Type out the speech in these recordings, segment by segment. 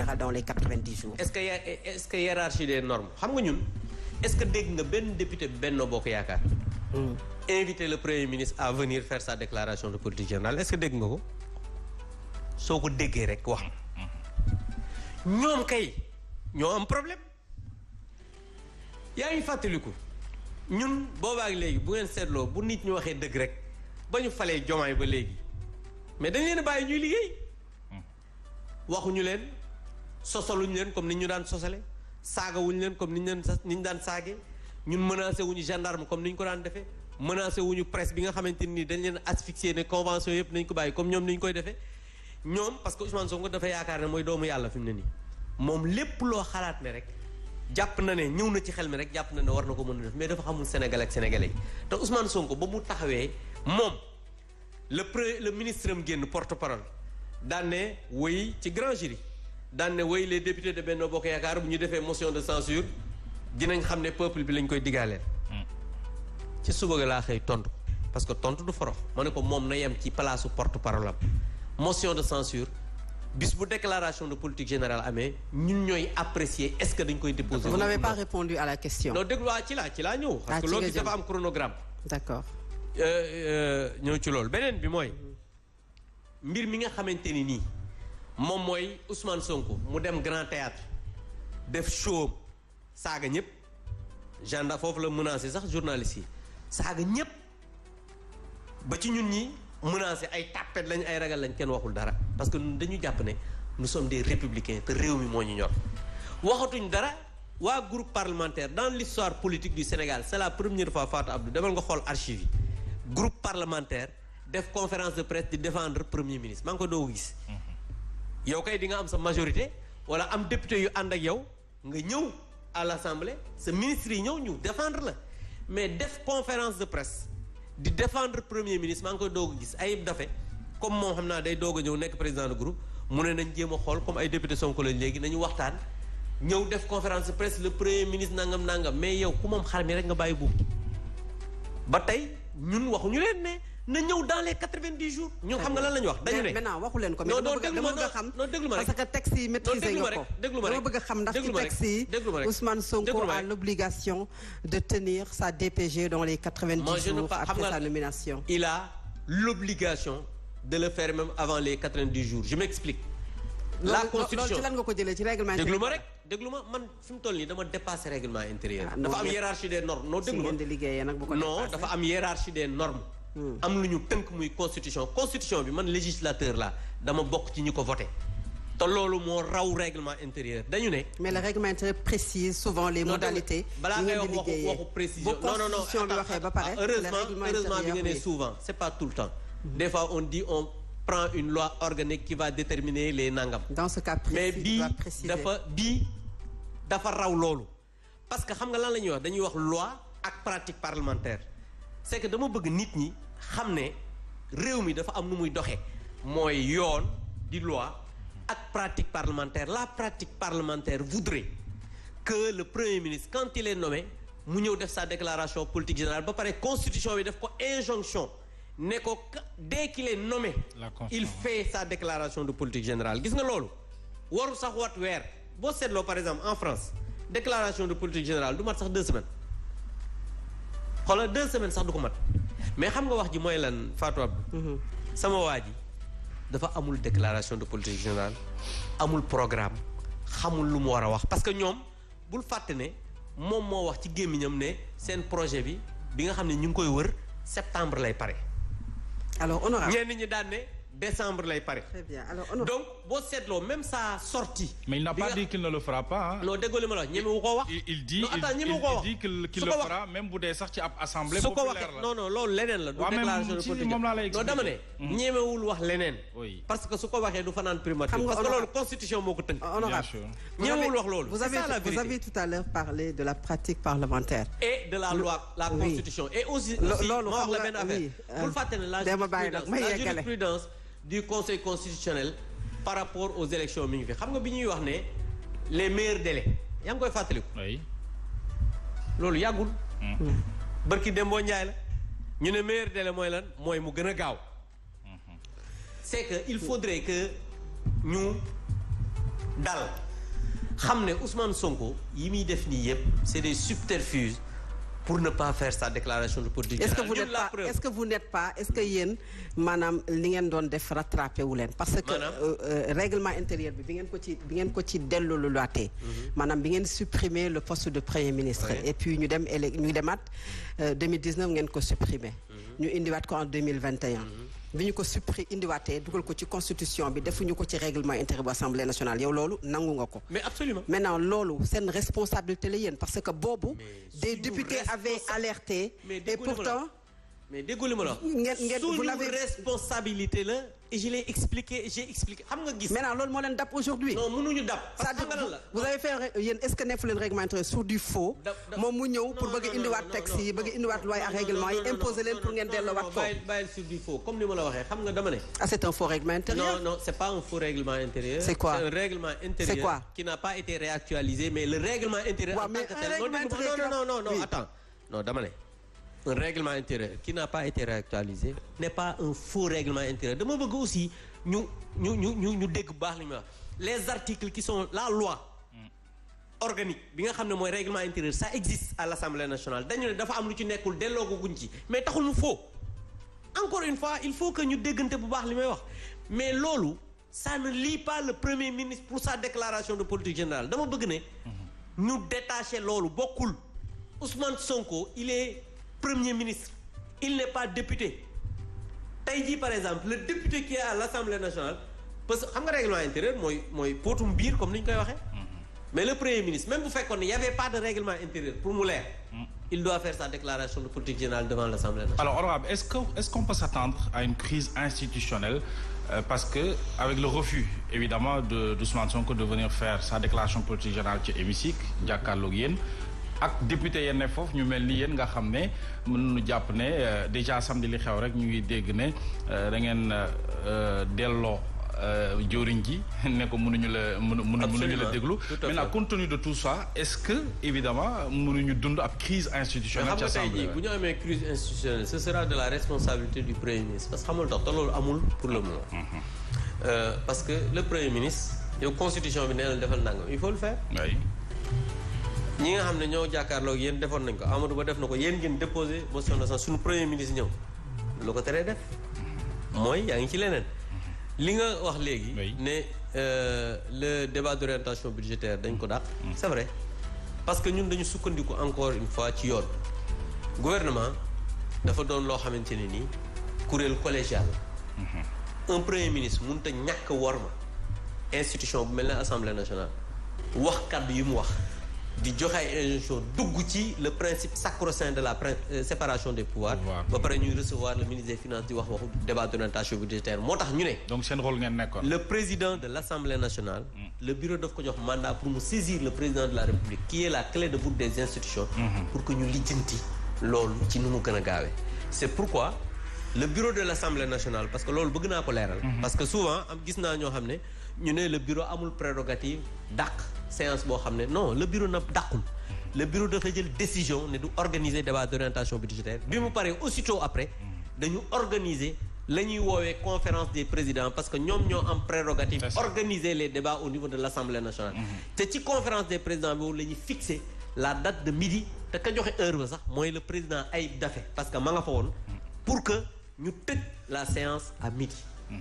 générale dans les 90 jours. est-ce que hiérarchie des normes xam nga ñun est-ce que dégg nga benn député Benno Bokk Yaakaar inviter le premier ministre à venir faire sa déclaration de politique générale est-ce que dégg nga ko soo ko déggee rek wax ñoom kay ñoo am problème yaa ngi fàttaliku ñun boobaak léegi bu ngeen seetloo bu nit ñu waxee dëgg rek ba ñu falee Jomaay ba léegi mais dañ leen a bàyyi ñuy liggéey waxuñu leen sosaluñu leen comme ni ñu daan sosale saagawuñu leen comme ni ñu daan saagee ñun menacé wuñu gendarme comme ni ñu ko daan defee menacé wuñu presse bi nga xamante ni dañ leen asphyxier ne convention yëpp nañ ko bàyyi comme ñoom ni ñu koy defee ñoom parce que Ousmane Sonko dafa yaakaar ne mooy doomu yàlla fi mu ne nii moom lépp loo xalaat ne rek jàpp na ne ñëw na ci xel mi rek jàpp na ne war na ko mën a def mais dafa xamul Sénégal ak sénégalais yi te Ousmane Sonko ba mu taxawee moom le ministre am génn porte-parole daan ne woy ci grand jury daan ne woy les députés de Benno Bokk Yaakaar bu ñu defee motion de censure dinañ xam ne peuple bi lañ koy digaaleel ci suba ga laa xëy tontu parce que tontu du forox ma ne ko moom na yem ci palaasu porte-parole am motion de censure bis bu déclaration de politique générale amee ñun ñooy apprécier est-ce que dañ koy déposer. Vous n'avez pas répondu à la question. non déglu waa ci laa ñëw. parce que loolu dafa am chronogramme. d'accord. ñëw ci loolu beneen bi mooy mbir mi nga xamante ni nii moom mooy Ousmane Sonko mu dem Grand Théâtre def show saaga ñëpp gendarme foofu la menacé sax journaliste yi saaga ñëpp ba ci ñun ñi menacé ay tàppet lañ ay ragal lañ kenn waxul dara parce que dañu jàpp ne nous sommes des républicains te réew mi moo ñu ñor waxatuñ dara waa groupe parlementaire dans l'histoire politique du Sénégal c'est la première fois Fatou Abdou demal nga xool archive yi groupe parlementaire def conférence de presse di défendre premier ministre maa ngi ko doo gis yow kay di nga am sa majorité wala am député yu ànd ak yow nga ñëw à l'Assemblée sa ministre yi ñëw ñu défendre la mais def conférence de presse di défendre premier ministre maa ngi koy doog a gis Ayib Daffé comme moom xam naa day doog a ñëw nekk président de groupe mu ne nañ jéem a xool comme ay député Sonko lañ léegi nañu waxtaan ñëw def conférence de presse le premier ministre nangam mais yow ku moom xar mi rek nga bàyyi buub ba tey ñun waxuñu leen ne na ñëw dans les 90 jours. ñun xam nga lan la ñu wax dañu ne. maintenant waxu leen ko mais dama bëgg a xam parce que texte yi maîtriser nga ko dama bëgg a xam ndax ci texte yi Ousmane Sonko a l'obligation de tenir sa DPG dans les 90 jours après sa nomination. Il a l'obligation de le faire même avant les 90 jours je m'explique. La constitution loolu ci lan nga ko jëlee ci règlement intérieur. déglu ma rek déglu ma man fi mu toll nii dama dépasser règlement intérieur. dafa am hiérarchie des normes non déglu ma non dafa am hiérarchie des normes. am lu ñu tënk muy constitution bi man législateur la dama bokk ci ñi ko voté te loolu moo raw règlement intérieur dañu ne. mais le règlement intérieur précise souvent les modalités. balaa ngay wax waxu précision non constitution bi waxee ba pare. heureusement bi nga ne souvent c'est pas tout le temps. des fois on dit on prend une loi organique qui va déterminer les nangam. dans ce cas précis mais bii dafa raw loolu parce que xam nga lan la ñuy wax dañuy wax loi ak pratique parlementaire c'est que dama bëgg nit ñi xam ne réew mi dafa am nu muy doxee mooy yoon di loi ak pratique parlementaire la pratique parlementaire voudrait que le premier ministre quand il est nommé mu ñëw def sa déclaration politique générale ba pare constitution bi def ko injonction ne ko dès qu'il est nommé il fait sa déclaration de politique générale gis nga loolu waru sax wat weer boo seetloo par exemple en France déclaration de politique générale du mat sax 2 semaines xoolal 2 semaines sax du ko mat mais xam nga wax ji mooy lan Fatou Abdou sama waa ji dafa amul déclaration de politique générale amul programme xamul lu mu war a wax parce que ñoom bul fàtte ne moom moo wax ci gémmiñam ne seen projet bi nga xam ne ñu ngi koy wër septembre lay pare. alors honorable ñenn ñi daan ne décembre lay pare. très bien alors honorable donc boo seetloo même sa sortie. mais il n'a pas dit qu'il ne le fera pas. non déggoo li ma la wax ñeme wu ko wax. il dit qu'il le fera même bu dee sax ci ab assemblée populaire la. non loolu leneen la. du déclaration de politique non dama ne. ñemewul wax leneen. parce que su ko waxee du fanaan primature. parce que loolu constitution moo ko tënk. honorable ñemewul wax loolu. vous avez tout à l'heure parlé de la pratique parlementaire. et de la loi la constitution. et aussi loolu ma wax la benn affaire. bul fàtte ne la jurisprudence du conseil constitutionnel par rapport aux élections mi ngi fi xam nga bi ñuy wax ne les meilleurs délais yaa ngi koy fàttaliku. oui. loolu yàggul. barki Dembo Ndiaye la ñu ne meilleur délai mooy lan mooy mu gën a gaaw. c'est que il faudrait que ñu dal xam ne Ousmane Sonko yi muy def nii yëpp c'est des subterfuges pour ne pas faire sa déclaration de politique générale. Est-ce que vous n'êtes pas est-ce que yéen maanaam li ngeen doon def rattrapé wu leen parce que règlement intérieur bi ngeen ko ci dellooluwaatee maanaam bi ngeen supprimer le poste de premier ministre et puis ñu demaat 2019 ngeen ko supprimer ñu indiwaat ko en 2021 bi ñu ko indiwaatee dugal ko ci constitution bi defuñu ko ci règlement intérieur bu assemblée nationale yow loolu nangu nga ko. mais absolument. maintenant loolu seen responsabilité la yéen parce que boobu. des députés avaient alerté. et pourtant. mais déggu li ma la wax. suñu responsabilité la. et je l'ai expliqué j'ai expliqué xam nga gis. maintenant loolu moo leen dab aujourd'hui. non mënuñu dab. parce que vous avez fait yéen est-ce que nefu leen règlement intérieur sur du faux. moom mu ñëw pour bëgg indiwaat texte yi bëgg indiwaat loi ak règlement yi imposer leen pour ngeen delloowaat ko. bàyyil sur du faux comme ni ma la waxee xam nga dama ne. ah c'est un faux règlement intérieur. non c'est pas un faux règlement intérieur. c'est quoi c'est un règlement intérieur. c'est quoi qui n'a pas été réactualisé mais le règlement intérieur. waaw mais un règlement intérieur non attends non dama ne. un règlement intérieur qui n'a pas été réactualisé n'est pas un faux règlement intérieur dama bëgg aussi ñu dégg baax li ñu wax les articles qui sont la loi organique bi nga xam ne mooy règlement intérieur ça existe à l'Assemblée nationale dañu ne dafa am lu ci nekkul delloo ko guñ ci mais taxul mu faux encore une fois il faut que ñu déggante bu baax li may wax mais loolu ça ne lie pas le premier ministre pour sa déclaration de politique générale dama bëgg ne ñu détacher loolu bokkul Ousmane Sonko il est premier ministre il n'est pas député tey jii par exemple le député qui est à l'Assemblée nationale parce que xam nga règlement intérieur mooy potum biir comme ni ñu koy waxee mais le premier ministre même bu fekkoon ne y avait pas de règlement intérieur pour mu leer il doit faire sa déclaration de politique générale devant l'Assemblée nationale. Alors honorable est-ce qu'on peut s'attendre à une crise institutionnelle parce que avec le refus évidemment d'Ousmane Sonko de venir faire sa déclaration de politique générale ci hémicycle jàkkaarloog yéen ak député yenn ne foofu ñu mel ni yéen nga xam ne mën nañu jàpp ne déjà samedi li xew rek ñu ngi dégg ne da ngeen delloo jëwriñ ji ne ko mënuñu la déglu. maintenant compte tenu de tout ça est-ce que évidemment mënuñu dund ab crise institutionnelle. ci assemblée xam nga tey jii bu ñu amee crise institutionnelle ce sera de la responsabilité du premier ministre parce que xamul tax te loolu amul pour le moment. parce que le premier ministre yow constitution bi nee na defal nangam il faut le faire. oui. ñi nga xam ne ñoo jàkkaarloog yéen defoon nañ ko Amadou Ba def na ko yéen ngeen déposé motion de censure suñu premier ministre ñëw lu ko teree def mooy yaa ngi ci leneen li nga wax léegi ne le débat d'orientation budgétaire dañ ko dàq c'est vrai parce que ñun dañu sukkandiku encore une fois ci yoon gouvernement dafa doon loo xamante ne nii kuréel collégial un premier ministre mënut a ñàkk worma institution bu mel ne Assemblée nationale wax kàddu yi mu wax di joxe ay injonction dugg ci le principe sacro-saint de la séparation des pouvoirs ba pare ñuy recevoir le ministre des finances di wax waxu débat d'orientation budgétaire moo tax ñu ne donc seen rôle ngeen nekkoon le président de l'Assemblée nationale le bureau daf ko jox mandat pour mu saisir le président de la République qui est la clé de voûte des institutions pour que ñu lijjanti loolu ci nu mu gën a gaawee c'est pourquoi le bureau de l'Assemblée nationale parce que loolu bëgg naa ko leeral parce que souvent am gis naa ñoo xam ne ñu ne le bureau amul prérogative dàq séance boo xam ne non le bureau na dàqul le bureau dafa jël décision ne du organiser débat d'orientation budgétaire bi mu paree aussitôt après dañu organiser la ñuy woowee conférence des présidents parce que ñoom ñoo am prérogative organiser les débats au niveau de l'Assemblée nationale te ci conférence des présidents boobu la ñuy fixer la date de midi te ka joxe heure ba sax mooy le président Ayib Daffé parce que ma nga fa woon pour que ñu tëj la séance à midi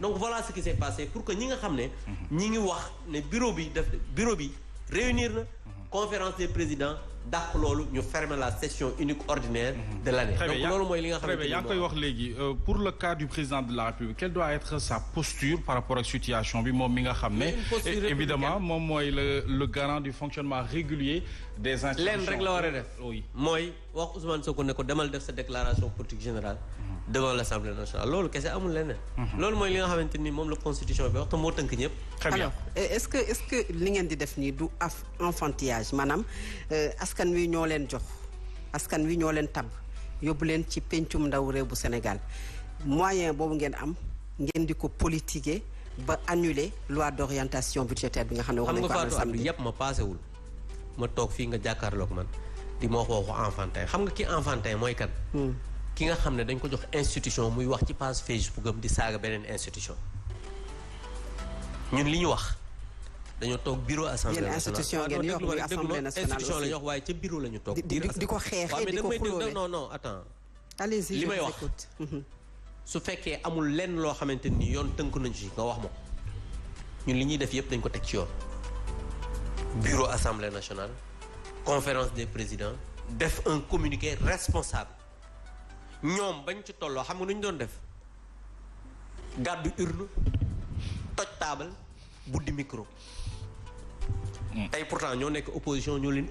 donc voilà ce qui s'est passé pour que ñi nga xam ne ñi ngi wax ne bureau bi réunir na conférence des présidents dàq loolu ñu fermer la session unique ordinaire de l'année donc loolu mooy li nga xam ne yaa ngi koy wax léegi pour le cas du président de la République quelle doit être sa posture par rapport ak situation bi moom mi nga xam ne évidemment moom mooy le garant du fonctionnement régulier des institutions leen rek la war a def mooy wax Ousmane Sonko ne ko demal def sa déclaration politique générale devant l'Assemblée nationale loolu kese amul leneen loolu mooy li nga xamante ni moom la constitution bi wax te moo tënk ñëpp alors est-ce que li ngeen di def nii du enfantillage maanaam askan wi ñoo leen jox askan wi ñoo leen tab yóbbu leen ci pencum ndaw réew bu Sénégal moyen boobu ngeen am ngeen di ko politiquer ba annuler loi d'orientation budgétaire bi nga xam ne wax nañ ko amal samedi yëpp ma paasewul ma toog fii nga jàkkaarloog man di ma wax waxu enfantin xam nga ki enfantin mooy kan ki nga xam ne dañ ko jox institution muy wax ci page Facebook am di saaga beneen institution ñun li ñu wax dañoo toog bureau assemblée nationale. institution ngeen yor muy assemblée nationale institution la ñu wax waaye ca bureau la ñu toog. di ko xeexee di ko xulóowee non attends. allez-y li may wax su fekkee amul lenn loo xamante ni yoon tënk nañu ci nga wax ma ko ñun li ñuy def yëpp dañ ko teg ci yoon. bureau assemblée nationale conférence des présidents def un communiqué responsable ñoom bañ ci tolloo xam nga nu ñu doon def gàddu urne toj taabal buddi micro. tey pourtant ñoo nekk opposition ñoo leen